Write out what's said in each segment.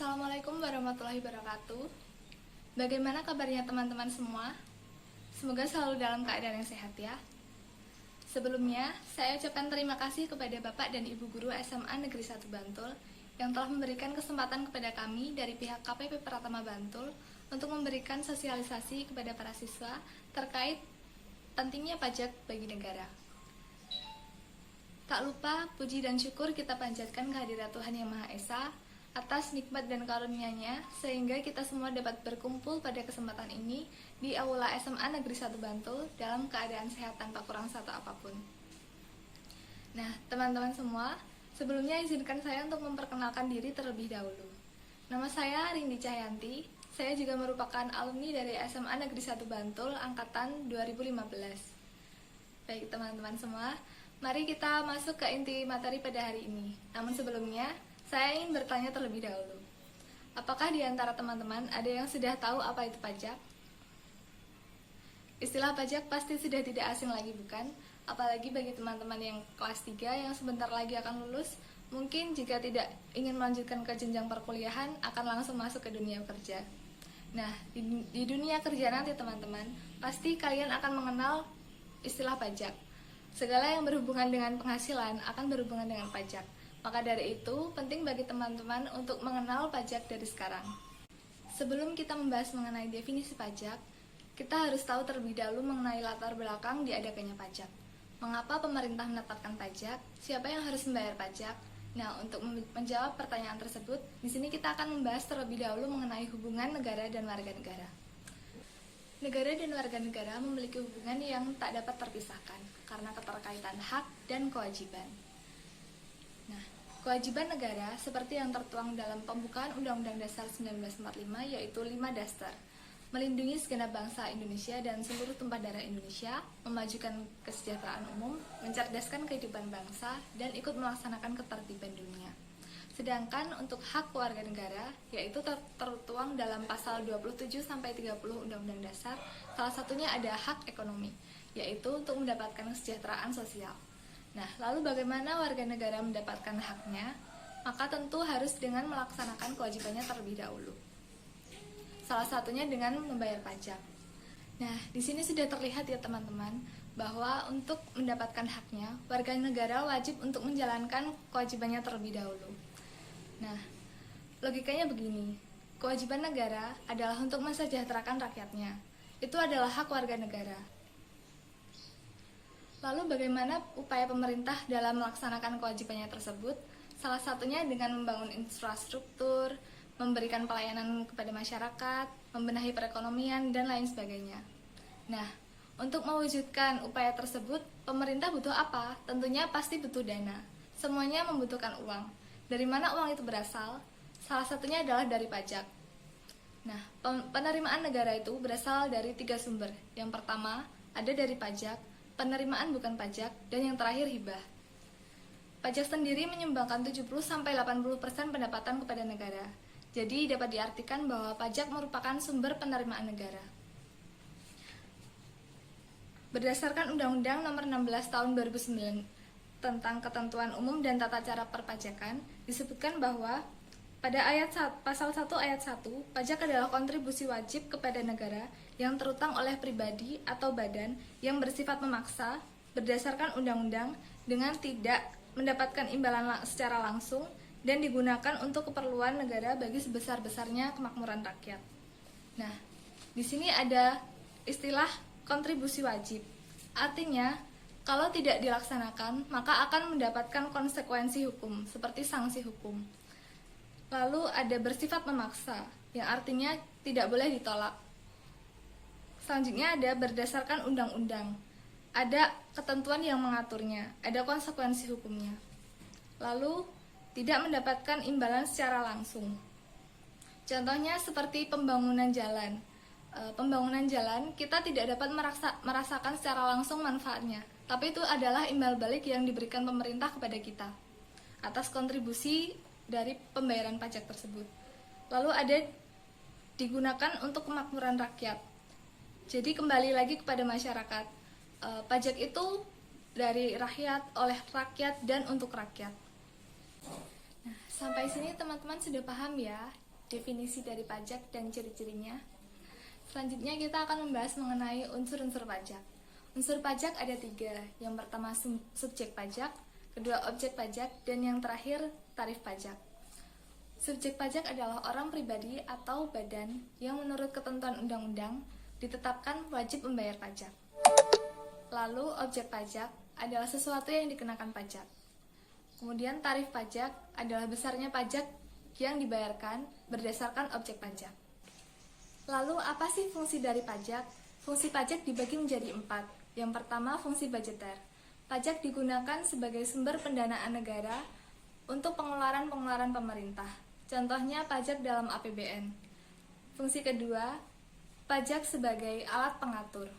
Assalamualaikum warahmatullahi wabarakatuh. Bagaimana kabarnya teman-teman semua? Semoga selalu dalam keadaan yang sehat ya. Sebelumnya, saya ucapkan terima kasih kepada Bapak dan Ibu Guru SMA Negeri 1 Bantul yang telah memberikan kesempatan kepada kami dari pihak KPP Pratama Bantul untuk memberikan sosialisasi kepada para siswa terkait pentingnya pajak bagi negara. Tak lupa, puji dan syukur kita panjatkan kehadirat Tuhan Yang Maha Esa atas nikmat dan karunia-Nya sehingga kita semua dapat berkumpul pada kesempatan ini di Aula SMA Negeri 1 Bantul dalam keadaan sehat tanpa kurang satu apapun. Nah, teman-teman semua, sebelumnya izinkan saya untuk memperkenalkan diri terlebih dahulu. Nama saya Rindi Cahyanti, saya juga merupakan alumni dari SMA Negeri 1 Bantul angkatan 2015. Baik teman-teman semua, mari kita masuk ke inti materi pada hari ini. Namun sebelumnya, saya ingin bertanya terlebih dahulu. Apakah di antara teman-teman ada yang sudah tahu apa itu pajak? Istilah pajak pasti sudah tidak asing lagi, bukan? Apalagi bagi teman-teman yang kelas 3 yang sebentar lagi akan lulus, mungkin jika tidak ingin melanjutkan ke jenjang perkuliahan, akan langsung masuk ke dunia kerja. Nah, di dunia kerja nanti teman-teman, pasti kalian akan mengenal istilah pajak. Segala yang berhubungan dengan penghasilan akan berhubungan dengan pajak. Maka dari itu, penting bagi teman-teman untuk mengenal pajak dari sekarang. Sebelum kita membahas mengenai definisi pajak, kita harus tahu terlebih dahulu mengenai latar belakang diadakannya pajak. Mengapa pemerintah menetapkan pajak? Siapa yang harus membayar pajak? Nah, untuk menjawab pertanyaan tersebut, di sini kita akan membahas terlebih dahulu mengenai hubungan negara dan warga negara. Negara dan warga negara memiliki hubungan yang tak dapat terpisahkan karena keterkaitan hak dan kewajiban. Nah, kewajiban negara seperti yang tertuang dalam pembukaan Undang-Undang Dasar 1945 yaitu 5 dasar. Melindungi segenap bangsa Indonesia dan seluruh tumpah darah Indonesia, memajukan kesejahteraan umum, mencerdaskan kehidupan bangsa, dan ikut melaksanakan ketertiban dunia. Sedangkan untuk hak warga negara, yaitu tertuang dalam pasal 27-30 Undang-Undang Dasar, salah satunya ada hak ekonomi, yaitu untuk mendapatkan kesejahteraan sosial. Nah, lalu bagaimana warga negara mendapatkan haknya? Maka tentu harus dengan melaksanakan kewajibannya terlebih dahulu. Salah satunya dengan membayar pajak. Nah, di sini sudah terlihat ya teman-teman, bahwa untuk mendapatkan haknya, warga negara wajib untuk menjalankan kewajibannya terlebih dahulu. Nah, logikanya begini, kewajiban negara adalah untuk mensejahterakan rakyatnya. Itu adalah hak warga negara. Lalu bagaimana upaya pemerintah dalam melaksanakan kewajibannya tersebut? Salah satunya dengan membangun infrastruktur, memberikan pelayanan kepada masyarakat, membenahi perekonomian, dan lain sebagainya. Nah, untuk mewujudkan upaya tersebut, pemerintah butuh apa? Tentunya pasti butuh dana. Semuanya membutuhkan uang. Dari mana uang itu berasal? Salah satunya adalah dari pajak. Nah, penerimaan negara itu berasal dari 3 sumber. Yang pertama, ada dari pajak, penerimaan bukan pajak, dan yang terakhir hibah. Pajak sendiri menyumbangkan 70-80% pendapatan kepada negara. Jadi dapat diartikan bahwa pajak merupakan sumber penerimaan negara. Berdasarkan Undang-Undang Nomor 16 Tahun 2009 tentang Ketentuan Umum dan Tata Cara Perpajakan, disebutkan bahwa pada pasal 1 ayat 1, pajak adalah kontribusi wajib kepada negara yang terutang oleh pribadi atau badan yang bersifat memaksa berdasarkan undang-undang dengan tidak mendapatkan imbalan secara langsung dan digunakan untuk keperluan negara bagi sebesar-besarnya kemakmuran rakyat. Nah, di sini ada istilah kontribusi wajib. Artinya, kalau tidak dilaksanakan, maka akan mendapatkan konsekuensi hukum seperti sanksi hukum. Lalu ada bersifat memaksa, yang artinya tidak boleh ditolak. Selanjutnya ada berdasarkan undang-undang. Ada ketentuan yang mengaturnya, ada konsekuensi hukumnya. Lalu tidak mendapatkan imbalan secara langsung. Contohnya seperti pembangunan jalan. Pembangunan jalan kita tidak dapat merasakan secara langsung manfaatnya, tapi itu adalah imbal balik yang diberikan pemerintah kepada kita atas kontribusi dari pembayaran pajak tersebut. Lalu ada digunakan untuk kemakmuran rakyat. Jadi kembali lagi kepada masyarakat. Pajak itu dari rakyat, oleh rakyat, dan untuk rakyat. Nah, sampai sini teman-teman sudah paham ya definisi dari pajak dan ciri-cirinya. Selanjutnya kita akan membahas mengenai unsur-unsur pajak. Unsur pajak ada 3, yang pertama subjek pajak, kedua objek pajak, dan yang terakhir tarif pajak. Subjek pajak adalah orang pribadi atau badan yang menurut ketentuan undang-undang ditetapkan wajib membayar pajak. Lalu objek pajak adalah sesuatu yang dikenakan pajak. Kemudian tarif pajak adalah besarnya pajak yang dibayarkan berdasarkan objek pajak. Lalu apa sih fungsi dari pajak? Fungsi pajak dibagi menjadi 4. Yang pertama, fungsi budgeter. Pajak digunakan sebagai sumber pendanaan negara untuk pengeluaran-pengeluaran pemerintah. Contohnya pajak dalam APBN. Fungsi kedua, pajak sebagai alat pengatur.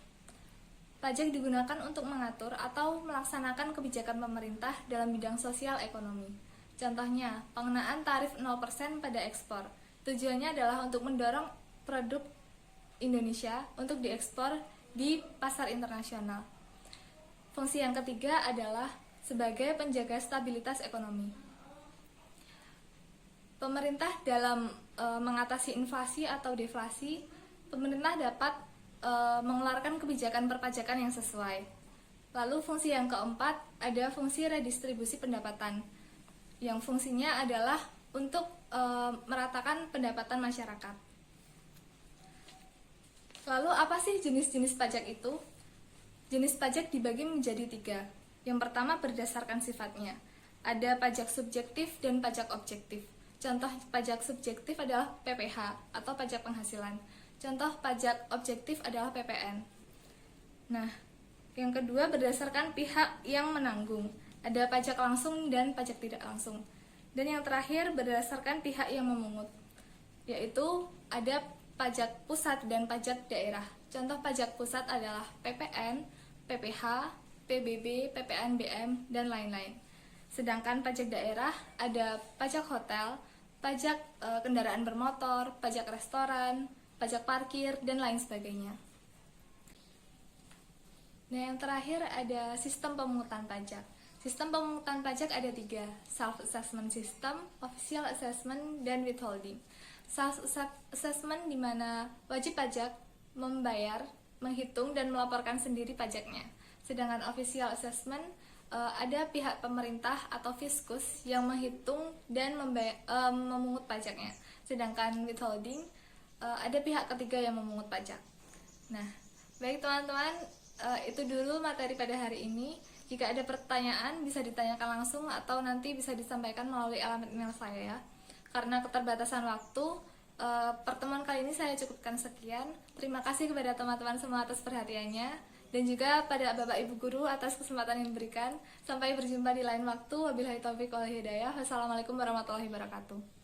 Pajak digunakan untuk mengatur atau melaksanakan kebijakan pemerintah dalam bidang sosial ekonomi. Contohnya, pengenaan tarif 0% pada ekspor. Tujuannya adalah untuk mendorong produk Indonesia untuk diekspor di pasar internasional. Fungsi yang ketiga adalah sebagai penjaga stabilitas ekonomi. Pemerintah dalam mengatasi inflasi atau deflasi, pemerintah dapat mengeluarkan kebijakan perpajakan yang sesuai. Lalu fungsi yang keempat ada fungsi redistribusi pendapatan, yang fungsinya adalah untuk meratakan pendapatan masyarakat. Lalu apa sih jenis-jenis pajak itu? Jenis pajak dibagi menjadi 3. Yang pertama berdasarkan sifatnya. Ada pajak subjektif dan pajak objektif. Contoh pajak subjektif adalah PPh atau pajak penghasilan. Contoh pajak objektif adalah PPN. Nah, yang kedua berdasarkan pihak yang menanggung. Ada pajak langsung dan pajak tidak langsung. Dan yang terakhir berdasarkan pihak yang memungut, yaitu ada pajak pusat dan pajak daerah. Contoh pajak pusat adalah PPN, PPh, PBB, PPNBM, dan lain-lain. Sedangkan pajak daerah ada pajak hotel, pajak kendaraan bermotor, pajak restoran, pajak parkir, dan lain sebagainya. Nah, yang terakhir ada sistem pemungutan pajak. Sistem pemungutan pajak ada 3, self-assessment system, official assessment, dan withholding. Self-assessment di mana wajib pajak membayar, menghitung, dan melaporkan sendiri pajaknya. Sedangkan official assessment ada pihak pemerintah atau fiskus yang menghitung dan memungut pajaknya. Sedangkan withholding ada pihak ketiga yang memungut pajak. Nah, baik teman-teman, itu dulu materi pada hari ini. Jika ada pertanyaan bisa ditanyakan langsung atau nanti bisa disampaikan melalui alamat email saya ya. Karena keterbatasan waktu, pertemuan kali ini saya cukupkan sekian. Terima kasih kepada teman-teman semua atas perhatiannya, dan juga pada Bapak Ibu Guru atas kesempatan yang diberikan. Sampai berjumpa di lain waktu. Wabillahi taufiq wal hidayah. Wassalamualaikum warahmatullahi wabarakatuh.